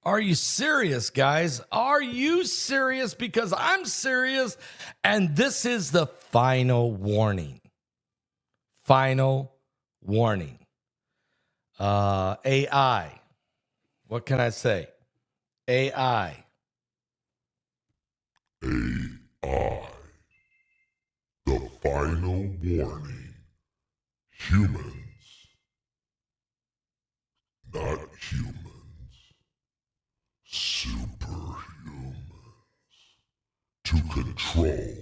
Are you serious, guys? Are you serious? Because I'm serious, and this is the final warning. Final warning. AI. What can I say? AI. AI. The final warning. Humans. Not humans. Superhumans. To control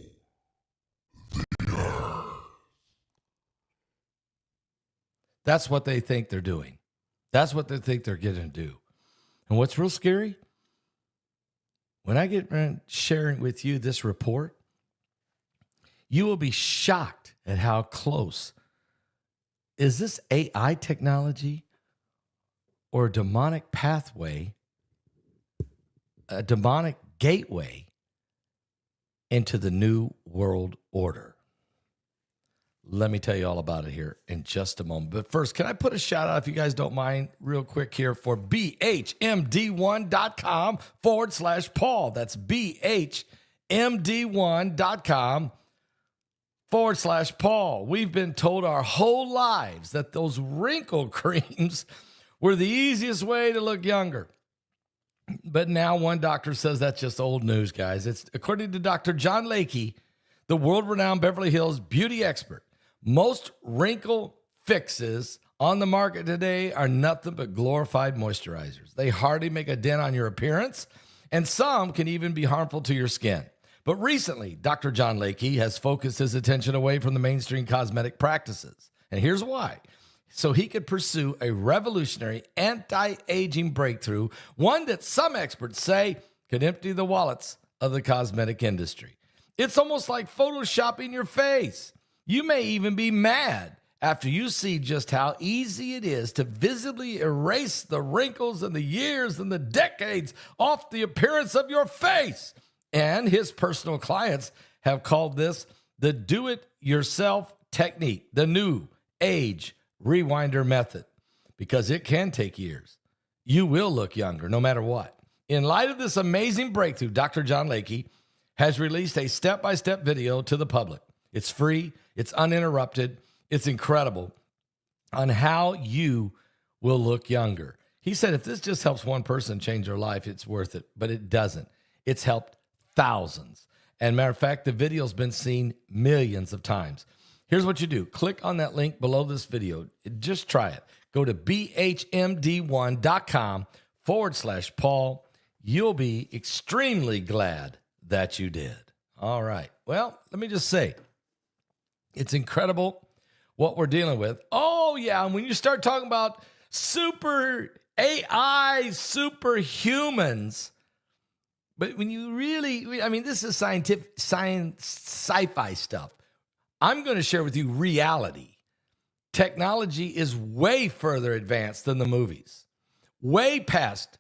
the earth. That's what they think they're doing. That's what they think they're going to do. And what's real scary? When I get around sharing with you this report, you will be shocked at how close. Is this AI technology or a demonic pathway, a demonic gateway into the new world order? Let me tell you all about it here in just a moment. But first, can I put a shout out, if you guys don't mind, real quick here for BHMD1.com/Paul. That's BHMD1.com/Paul. We've been told our whole lives that those wrinkle creams were the easiest way to look younger. But now one doctor says that's just old news, guys. It's according to Dr. John Lakey, the world-renowned Beverly Hills beauty expert. Most wrinkle fixes on the market today are nothing but glorified moisturizers. They hardly make a dent on your appearance, and some can even be harmful to your skin. But recently, Dr. John Lakey has focused his attention away from the mainstream cosmetic practices. And here's why. So he could pursue a revolutionary anti-aging breakthrough, one that some experts say could empty the wallets of the cosmetic industry. It's almost like photoshopping your face. You may even be mad after you see just how easy it is to visibly erase the wrinkles and the years and the decades off the appearance of your face. And his personal clients have called this the do-it-yourself technique, the new age rewinder method, because it can take years. You will look younger no matter what. In light of this amazing breakthrough, Dr. John Lakey has released a step-by-step video to the public. It's free, it's uninterrupted, it's incredible on how you will look younger. He said if this just helps one person change their life, it's worth it, but it doesn't. It's helped thousands. And matter of fact, the video's been seen millions of times. Here's what you do. Click on that link below this video. Just try it. Go to BHMD1.com/Paul. You'll be extremely glad that you did. All right. Well, let me just say, it's incredible what we're dealing with. Oh, yeah. And when you start talking about super AI, superhumans, but when you really, I mean, this is scientific, sci-fi stuff. I'm going to share with you reality. Technology is way further advanced than the movies, way past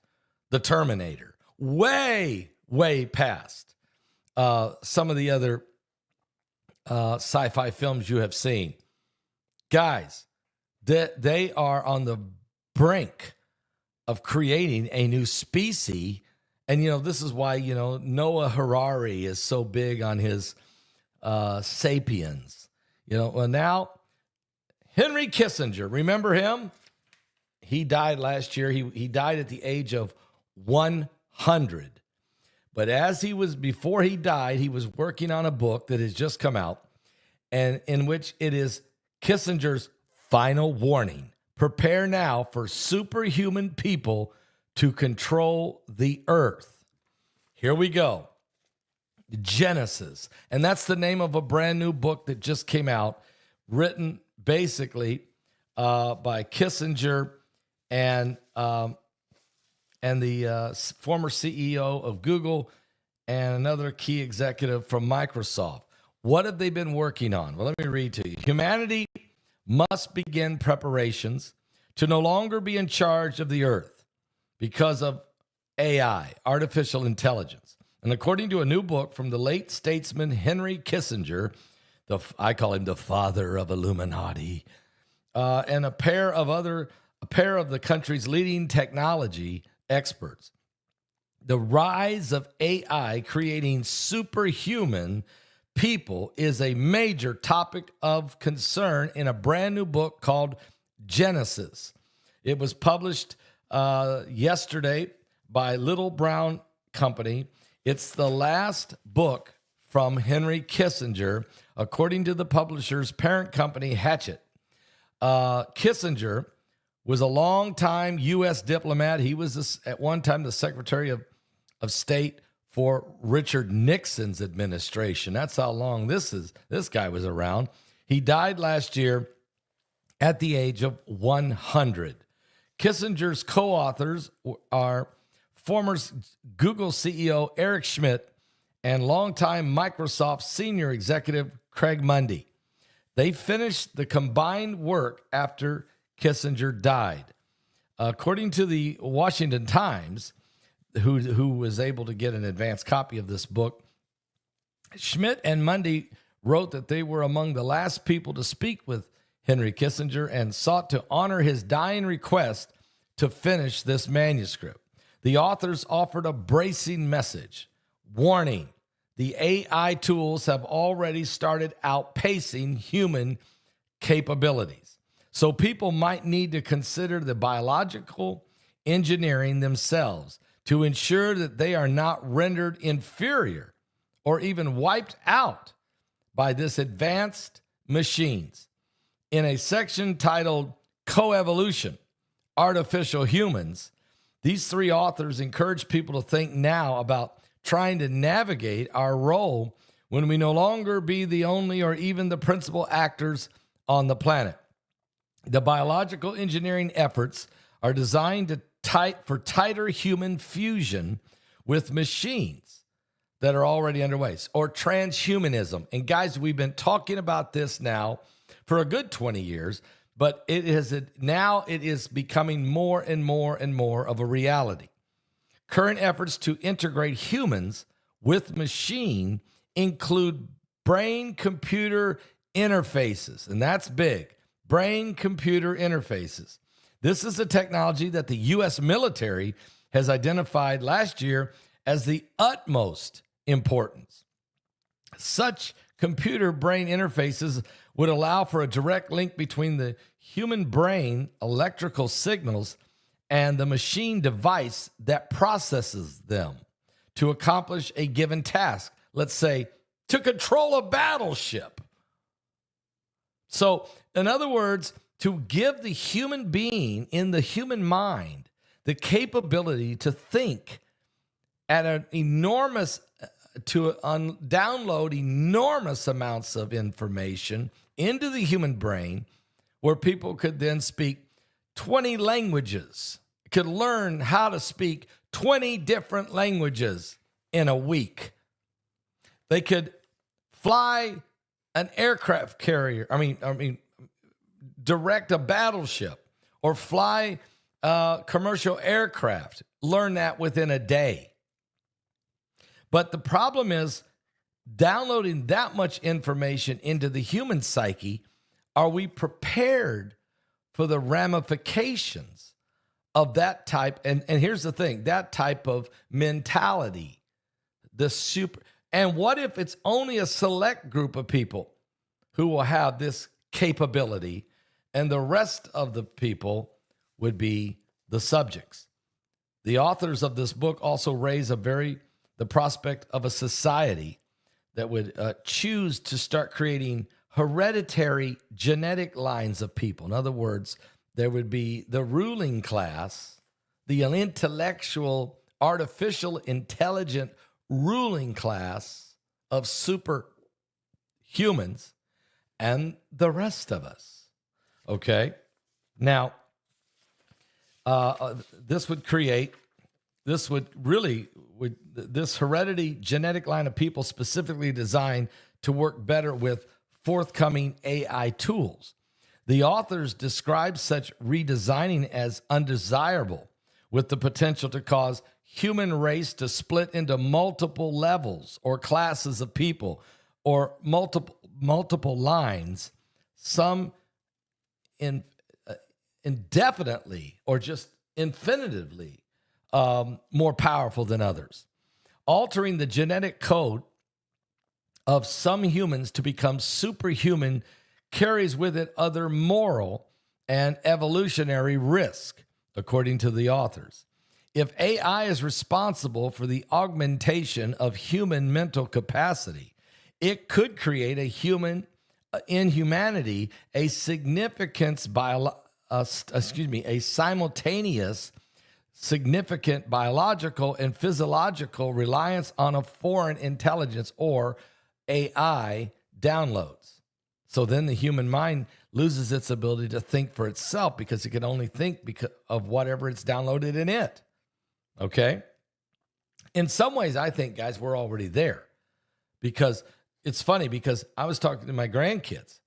the Terminator, way past some of the other sci-fi films you have seen. Guys, they are on the brink of creating a new species. And, this is why, Noah Harari is so big on his Sapiens. Well, now, Henry Kissinger, remember him? He died last year. He died at the age of 100. But before he died, he was working on a book that has just come out, and in which it is Kissinger's final warning. Prepare now for superhuman people to control the earth. Here we go. Genesis. And that's the name of a brand new book that just came out, written basically by Kissinger and the former CEO of Google and another key executive from Microsoft. What have they been working on? Well, let me read to you. Humanity must begin preparations to no longer be in charge of the earth because of AI, artificial intelligence. And according to a new book from the late statesman Henry Kissinger, I call him the father of Illuminati, and a pair of the country's leading technology experts, The rise of AI creating superhuman people is a major topic of concern in a brand new book called Genesis. It was published yesterday by Little Brown Company. It's the last book from Henry Kissinger, according to the publisher's parent company, Hachette. Kissinger was a longtime U.S. diplomat. He was at one time the Secretary of State for Richard Nixon's administration. That's how long this guy was around. He died last year at the age of 100. Kissinger's co-authors are former Google CEO Eric Schmidt and longtime Microsoft senior executive Craig Mundie. They finished the combined work after Kissinger died. According to the Washington Times, who was able to get an advance copy of this book, Schmidt and Mundie wrote that they were among the last people to speak with Henry Kissinger and sought to honor his dying request to finish this manuscript. The authors offered a bracing message. Warning, the AI tools have already started outpacing human capabilities. So people might need to consider the biological engineering themselves to ensure that they are not rendered inferior or even wiped out by this advanced machines. In a section titled Coevolution, Artificial Humans, these three authors encourage people to think now about trying to navigate our role when we no longer be the only or even the principal actors on the planet. The biological engineering efforts are designed for tighter human fusion with machines that are already underway, or transhumanism. And guys, we've been talking about this now for a good 20 years, but now it is becoming more and more and more of a reality. Current efforts to integrate humans with machine include brain-computer interfaces, and that's big. Brain-computer interfaces. This is a technology that the U.S. military has identified last year as the utmost importance. Such computer-brain interfaces would allow for a direct link between the human brain electrical signals and the machine device that processes them to accomplish a given task. Let's say, to control a battleship. So, in other words, to give the human being in the human mind the capability to think at an enormous, download enormous amounts of information into the human brain, where people could then speak 20 languages, could learn how to speak 20 different languages in a week. They could fly an aircraft carrier, direct a battleship, or fly commercial aircraft, learn that within a day. But the problem is, downloading that much information into the human psyche, are we prepared for the ramifications of that type? And here's the thing, that type of mentality, and what if it's only a select group of people who will have this capability, and the rest of the people would be the subjects? The authors of this book also raise the prospect of a society that would choose to start creating hereditary genetic lines of people. In other words, there would be the ruling class, the intellectual, artificial, intelligent ruling class of superhumans, and the rest of us. Okay? Now, this heredity genetic line of people specifically designed to work better with forthcoming AI tools. The authors describe such redesigning as undesirable, with the potential to cause human race to split into multiple levels or classes of people, or multiple lines, some indefinitely or just infinitively more powerful than others. Altering the genetic code of some humans to become superhuman carries with it other moral and evolutionary risk, according to the authors. If AI is responsible for the augmentation of human mental capacity, it could create in humanity a simultaneous significant biological and physiological reliance on a foreign intelligence or AI downloads. So then the human mind loses its ability to think for itself because it can only think because of whatever it's downloaded in it. Okay? In some ways, I think, guys, we're already there. Because it's funny, because I was talking to my grandkids,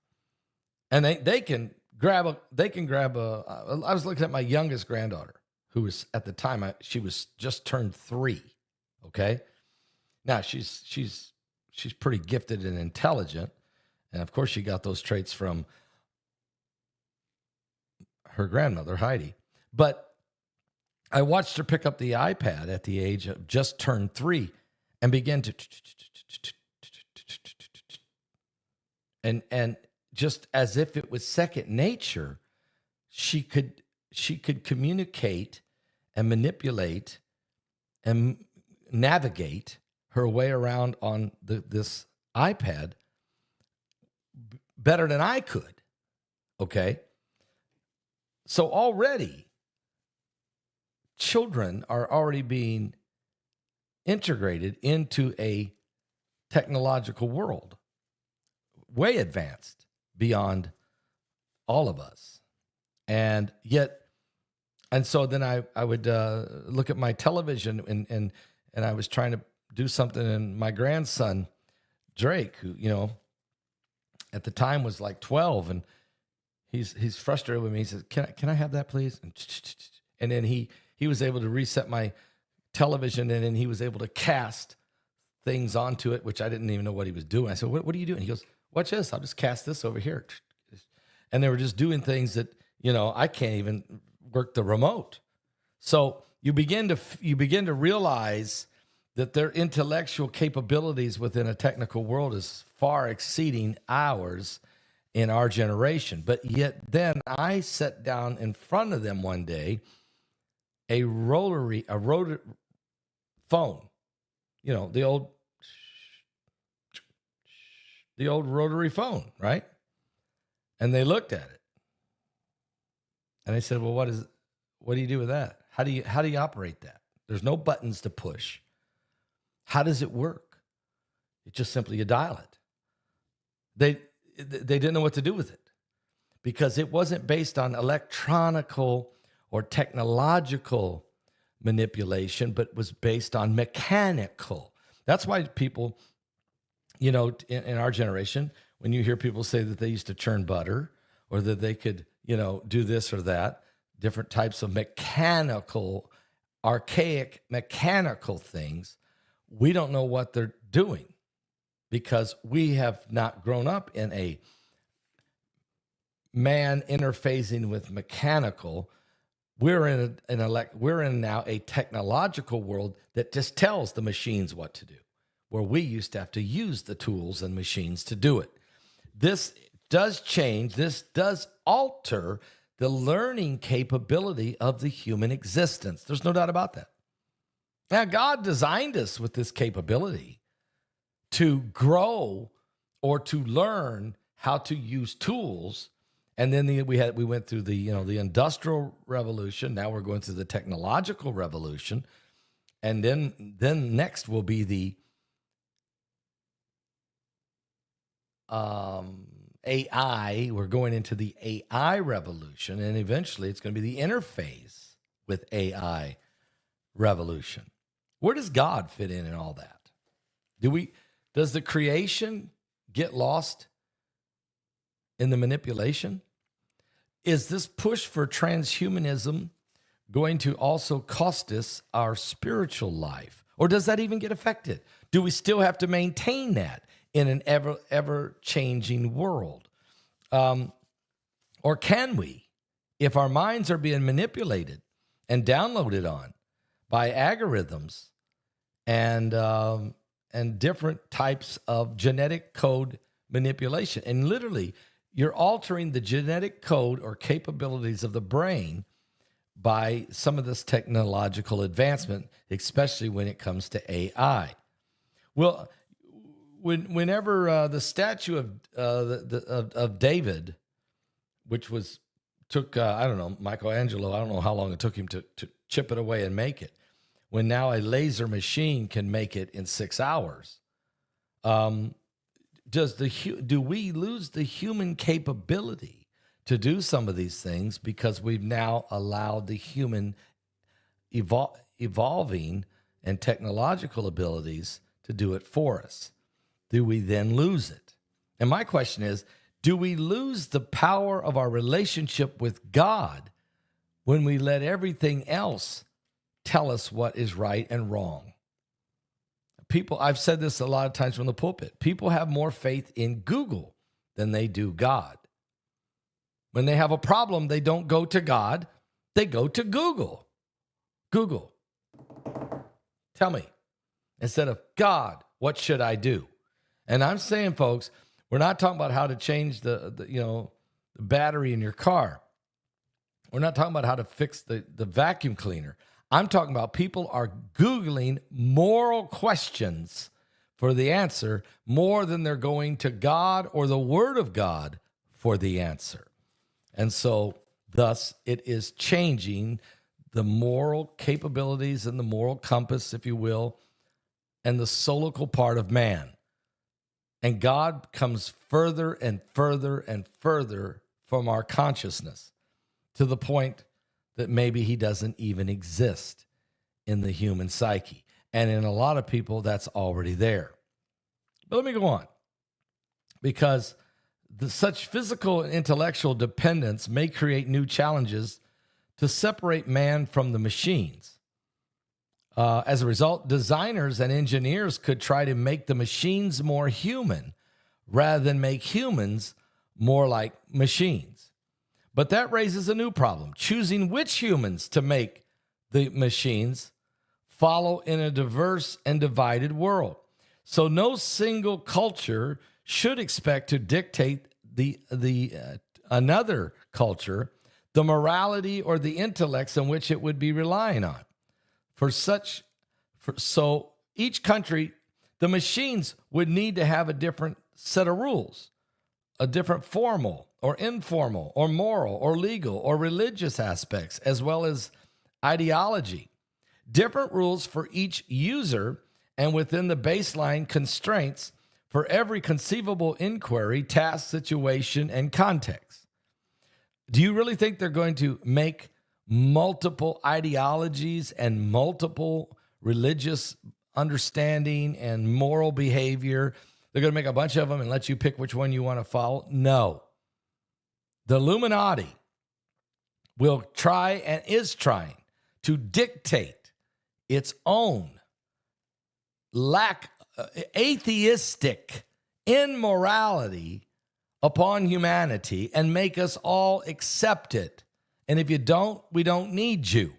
and they can grab a I was looking at my youngest granddaughter, who was at the time she was just turned 3. Okay? Now she's pretty gifted and intelligent, and of course she got those traits from her grandmother, Heidi. But I watched her pick up the iPad at the age of just turned 3 and begin to and just as if it was second nature, she could communicate and manipulate and navigate her way around on this iPad better than I could. Okay? So already, children are already being integrated into a technological world, way advanced beyond all of us. And so then I would look at my television and I was trying to do something, and my grandson, Drake, who, at the time was like 12, and he's frustrated with me. He says, can I have that, please? And then he was able to reset my television, and then he was able to cast things onto it, which I didn't even know what he was doing. I said, what are you doing? He goes, watch this. I'll just cast this over here. And they were just doing things that, I can't even work the remote. So you begin to realize that their intellectual capabilities within a technical world is far exceeding ours in our generation. But yet then I sat down in front of them one day, a rotary phone, the old rotary phone, right? And they looked at it, and I said, "Well, what do you do with that? How do you operate that? There's no buttons to push. How does it work? It's just simply you dial it." They didn't know what to do with it because it wasn't based on electronical or technological manipulation, but was based on mechanical. That's why people, in our generation, when you hear people say that they used to churn butter or that they could, do this or that, different types of mechanical, archaic mechanical things, we don't know what they're doing because we have not grown up in a man interfacing with mechanical. We're in now a technological world that just tells the machines what to do, where we used to have to use the tools and machines to do it. This does change. This does alter the learning capability of the human existence. There's no doubt about that. Now, God designed us with this capability to grow or to learn how to use tools. And then we went through the Industrial Revolution. Now we're going through the technological revolution, and then next will be the AI. We're going into the AI revolution, and eventually it's going to be the interface with AI revolution. Where does God fit in all that? Does the creation get lost in the manipulation? Is this push for transhumanism going to also cost us our spiritual life? Or does that even get affected? Do we still have to maintain that in an ever-changing world? Or can we, if our minds are being manipulated and downloaded on by algorithms and different types of genetic code manipulation. And literally, you're altering the genetic code or capabilities of the brain by some of this technological advancement, especially when it comes to AI. Well, whenever the statue of David, which took I don't know, Michelangelo, I don't know how long it took him to chip it away and make it, when now a laser machine can make it in 6 hours, do we lose the human capability to do some of these things because we've now allowed the human evolving and technological abilities to do it for us? Do we then lose it? And my question is, do we lose the power of our relationship with God when we let everything else tell us what is right and wrong? People, I've said this a lot of times from the pulpit, people have more faith in Google than they do God. When they have a problem, they don't go to God, they go to Google. Google, tell me, instead of God, what should I do? And I'm saying, folks, we're not talking about how to change the battery in your car. We're not talking about how to fix the vacuum cleaner. I'm talking about people are Googling moral questions for the answer more than they're going to God or the Word of God for the answer. And so, thus, it is changing the moral capabilities and the moral compass, if you will, and the solical part of man. And God comes further and further and further from our consciousness to the point that maybe he doesn't even exist in the human psyche. And in a lot of people, that's already there. But let me go on. Because such physical and intellectual dependence may create new challenges to separate man from the machines. As a result, designers and engineers could try to make the machines more human rather than make humans more like machines. But that raises a new problem. Choosing which humans to make the machines follow in a diverse and divided world. So no single culture should expect to dictate another culture the morality or the intellects in which it would be relying on. So each country, the machines would need to have a different set of rules, a different formal or informal or moral or legal or religious aspects, as well as ideology. Different rules for each user and within the baseline constraints for every conceivable inquiry, task, situation, and context. Do you really think they're going to make multiple ideologies and multiple religious understanding and moral behavior? They're going to make a bunch of them and let you pick which one you want to follow? No. The Illuminati will try and is trying to dictate its own atheistic immorality upon humanity and make us all accept it. And if you don't, we don't need you.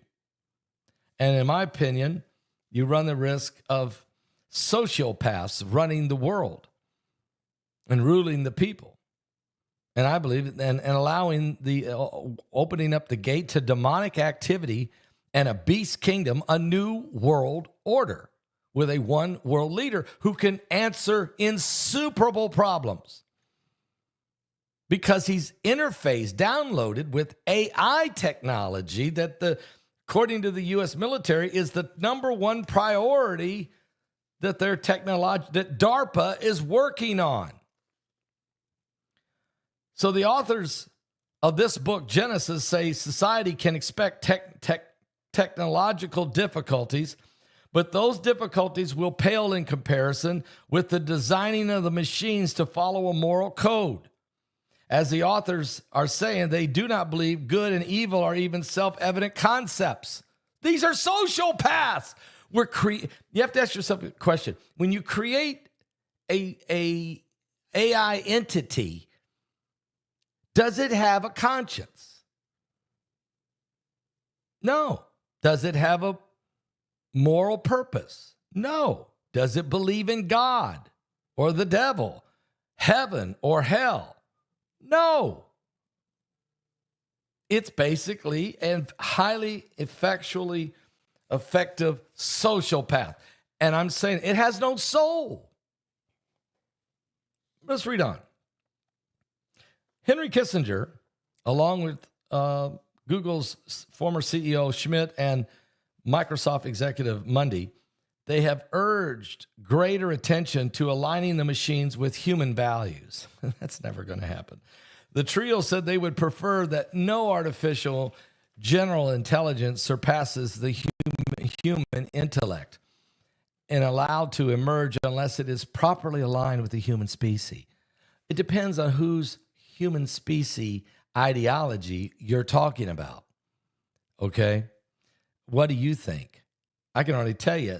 And in my opinion, you run the risk of sociopaths running the world and ruling the people. And I believe, and allowing opening up the gate to demonic activity and a beast kingdom, a new world order with a one world leader who can answer insuperable problems. Because he's downloaded with AI technology that according to the U.S. military, is the number one priority that that DARPA is working on. So the authors of this book, Genesis, say society can expect technological difficulties, but those difficulties will pale in comparison with the designing of the machines to follow a moral code. As the authors are saying, they do not believe good and evil are even self-evident concepts. These are sociopaths. You have to ask yourself a question. When you create a AI entity, does it have a conscience? No. Does it have a moral purpose? No. Does it believe in God or the devil, heaven or hell? No. It's basically a highly effective sociopath. And I'm saying it has no soul. Let's read on. Henry Kissinger, along with Google's former CEO Schmidt and Microsoft executive Mundy, they have urged greater attention to aligning the machines with human values. That's never going to happen. The trio said they would prefer that no artificial general intelligence surpasses the human intellect and allowed to emerge unless it is properly aligned with the human species. It depends on whose human species ideology you're talking about. Okay? What do you think? I can already tell you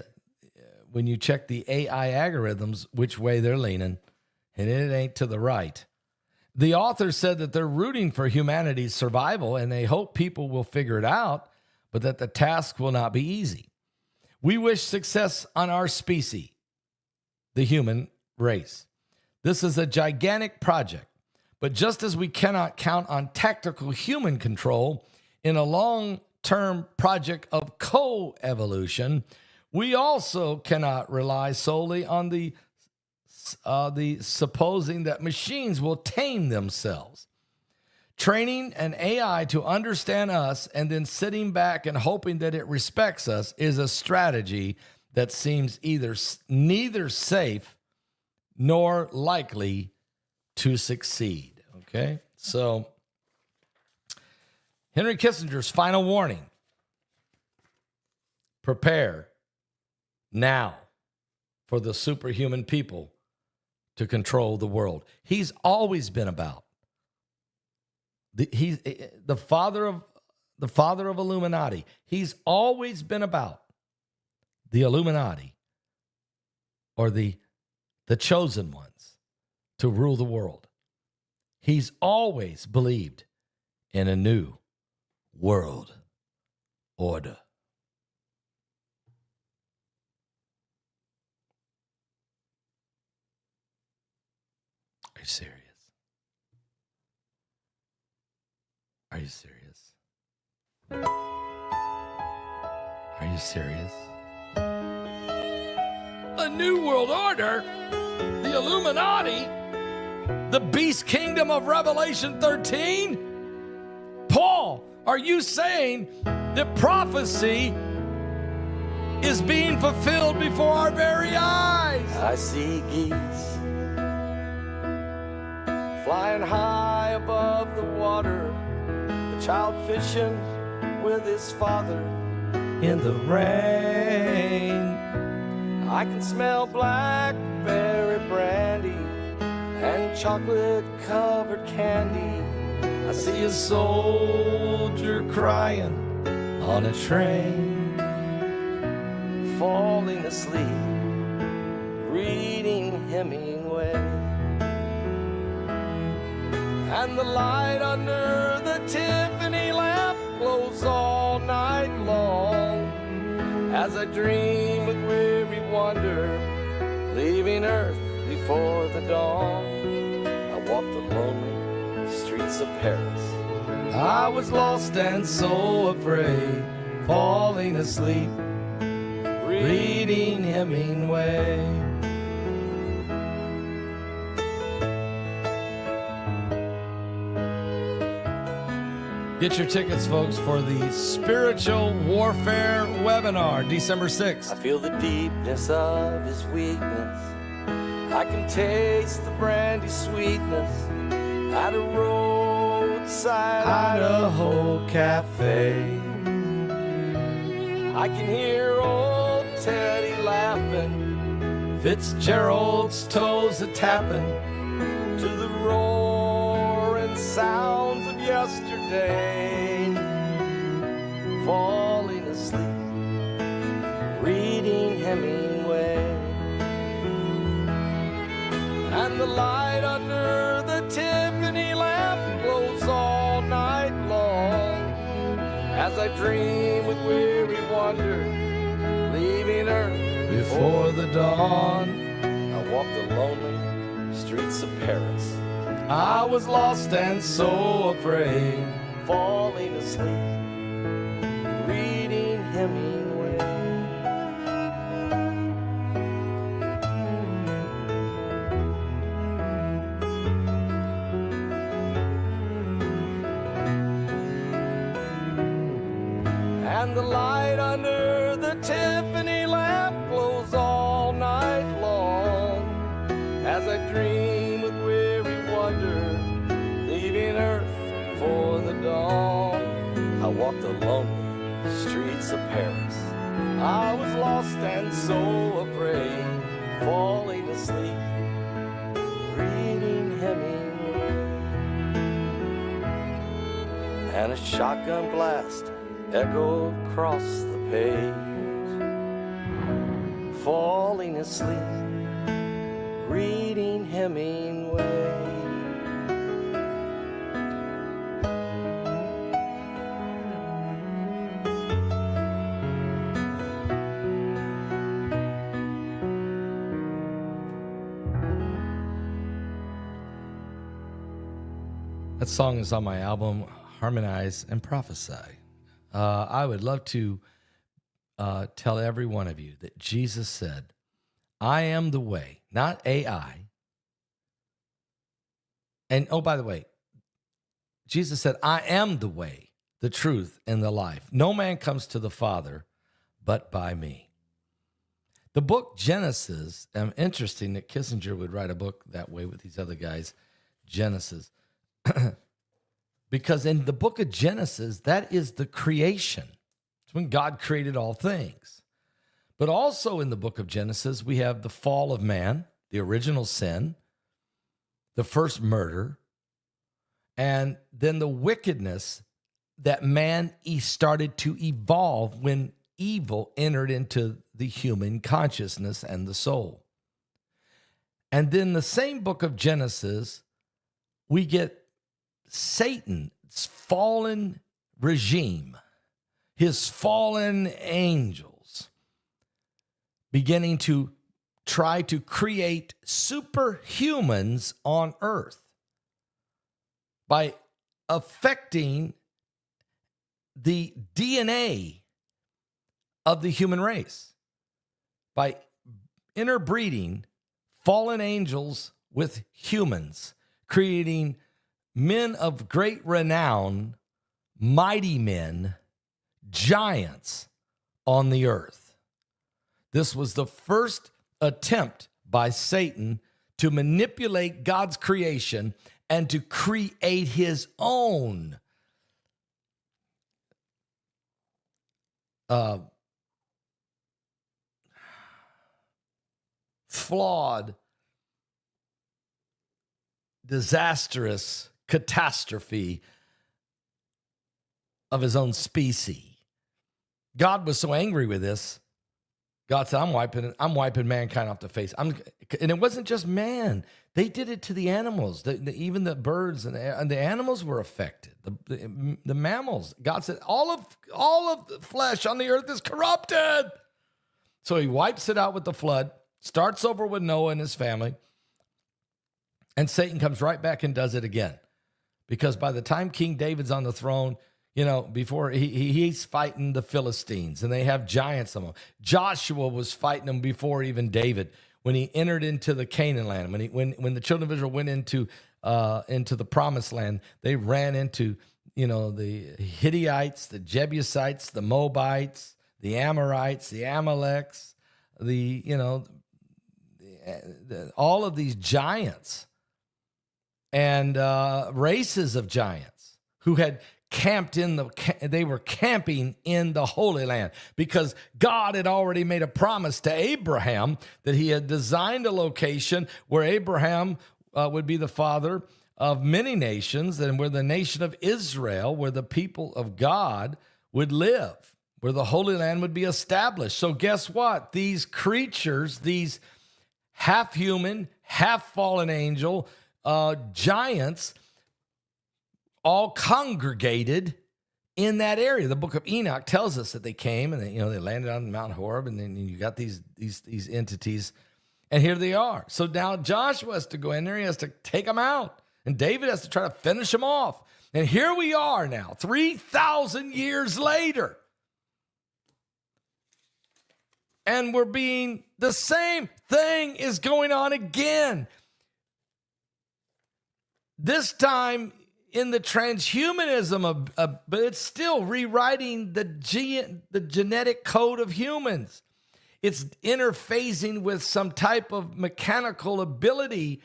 when you check the AI algorithms which way they're leaning, and it ain't to the right. The author said that they're rooting for humanity's survival and they hope people will figure it out, but that the task will not be easy. We wish success on our species, the human race. This is a gigantic project, but just as we cannot count on tactical human control in a long-term project of co-evolution, we also cannot rely solely on the supposing that machines will tame themselves. Training an AI to understand us and then sitting back and hoping that it respects us is a strategy that seems neither safe nor likely to succeed. Okay? So, Henry Kissinger's final warning: prepare now for the superhuman people to control the world. He's always been about. He's the father of Illuminati. He's always been about the Illuminati, or the chosen ones to rule the world. He's always believed in a new world order. Are you serious? Are you serious? Are you serious? A new world order? The Illuminati? The beast kingdom of Revelation 13? Paul, are you saying that prophecy is being fulfilled before our very eyes? I see geese flying high above the water, a child fishing with his father in the rain. I can smell blackberry brandy and chocolate-covered candy. I see a soldier crying on a train, falling asleep, reading Hemingway. And the light under the Tiffany lamp glows all night long as I dream with weary wonder, leaving Earth before the dawn. I walk the lonely streets of Paris. I was lost and so afraid, falling asleep, reading Hemingway. Get your tickets, folks, for the Spiritual Warfare Webinar, December 6th. I feel the deepness of his weakness. I can taste the brandy sweetness at a roadside Idaho cafe. I can hear old Teddy laughing, Fitzgerald's toes a-tapping to the roaring sounds of yesterday, falling asleep, reading Hemingway. And the light under the Tiffany lamp glows all night long as I dream with weary wonder, leaving Earth before the dawn. I walked the lonely streets of Paris, I was lost and so afraid. falling asleep, reading Hemingway. And the light under the Tiffany lamp glows all night long, as I dream with weary wonder, leaving Earth before the dawn. I walked the lonely streets of Paris, I was lost and so afraid, falling asleep, reading Hemingway. And a shotgun blast echoed across the page, falling asleep, reading Hemingway. That song is on my album, Harmonize and Prophesy. I would love to tell every one of you that Jesus said, I am the way, not AI. And oh, by the way, Jesus said, I am the way, the truth, and the life. No man comes to the Father but by me. The book Genesis, interesting that Kissinger would write a book that way with these other guys, Genesis. Because in the book of Genesis, that is the creation. It's when God created all things. But also in the book of Genesis, we have the fall of man, the original sin, the first murder, and then the wickedness that man started to evolve when evil entered into the human consciousness and the soul. And then the same book of Genesis, we get Satan's fallen regime, his fallen angels, beginning to try to create superhumans on earth by affecting the DNA of the human race, by interbreeding fallen angels with humans, creating men of great renown, mighty men, giants on the earth. This was the first attempt by Satan to manipulate God's creation and to create his own flawed, disastrous catastrophe of his own species. God was so angry with this. God said, I'm wiping mankind off the face. And it wasn't just man. They did it to the animals. Even the birds and the animals were affected. The mammals. God said, all of the flesh on the earth is corrupted. So he wipes it out with the flood, starts over with Noah and his family, and Satan comes right back and does it again. Because by the time King David's on the throne, before he's fighting the Philistines, and they have giants of them. Joshua was fighting them before even David, when he entered into the Canaan land. When the children of Israel went into the promised land, they ran into the Hittite, the Jebusites, the Moabites, the Amorites, the Amaleks, all of these giants and races of giants who had they were camping in the Holy Land, because God had already made a promise to Abraham that he had designed a location where Abraham would be the father of many nations, and where the nation of Israel, where the people of God would live, where the Holy Land would be established. So guess what? These creatures, these half human, half fallen angel giants, all congregated in that area. The book of Enoch tells us that they came and they landed on Mount Horeb, and then you got these entities, and here they are. So now Joshua has to go in there. He has to take them out, and David has to try to finish them off. And here we are now, 3,000 years later. And the same thing is going on again. This time in the transhumanism, but it's still rewriting the genetic code of humans. It's interfacing with some type of mechanical ability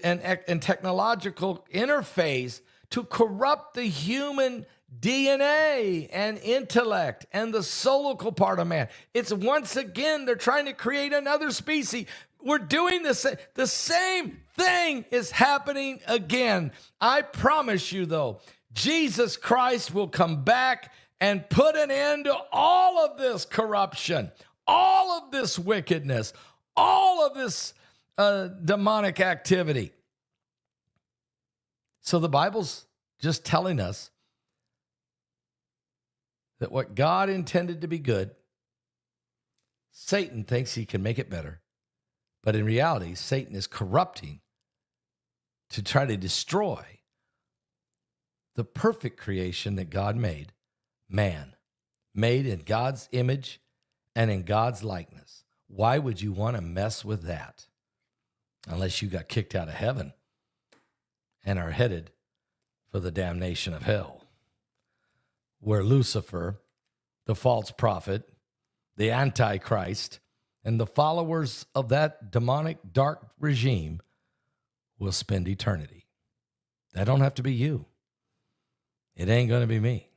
and technological interface to corrupt the human DNA and intellect and the solical part of man. It's once again, they're trying to create another species. We're doing the same thing is happening again. I promise you, though, Jesus Christ will come back and put an end to all of this corruption, all of this wickedness, all of this demonic activity. So the Bible's just telling us that what God intended to be good, Satan thinks he can make it better. But in reality, Satan is corrupting to try to destroy the perfect creation that God made, man, made in God's image and in God's likeness. Why would you want to mess with that? Unless you got kicked out of heaven and are headed for the damnation of hell, where Lucifer, the false prophet, the Antichrist, and the followers of that demonic dark regime will spend eternity. That don't have to be you. It ain't going to be me.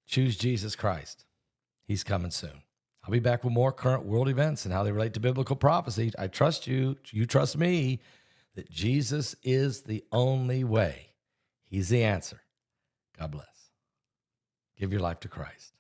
Choose Jesus Christ. He's coming soon. I'll be back with more current world events and how they relate to biblical prophecy. I trust you. You trust me that Jesus is the only way. He's the answer. God bless. Give your life to Christ.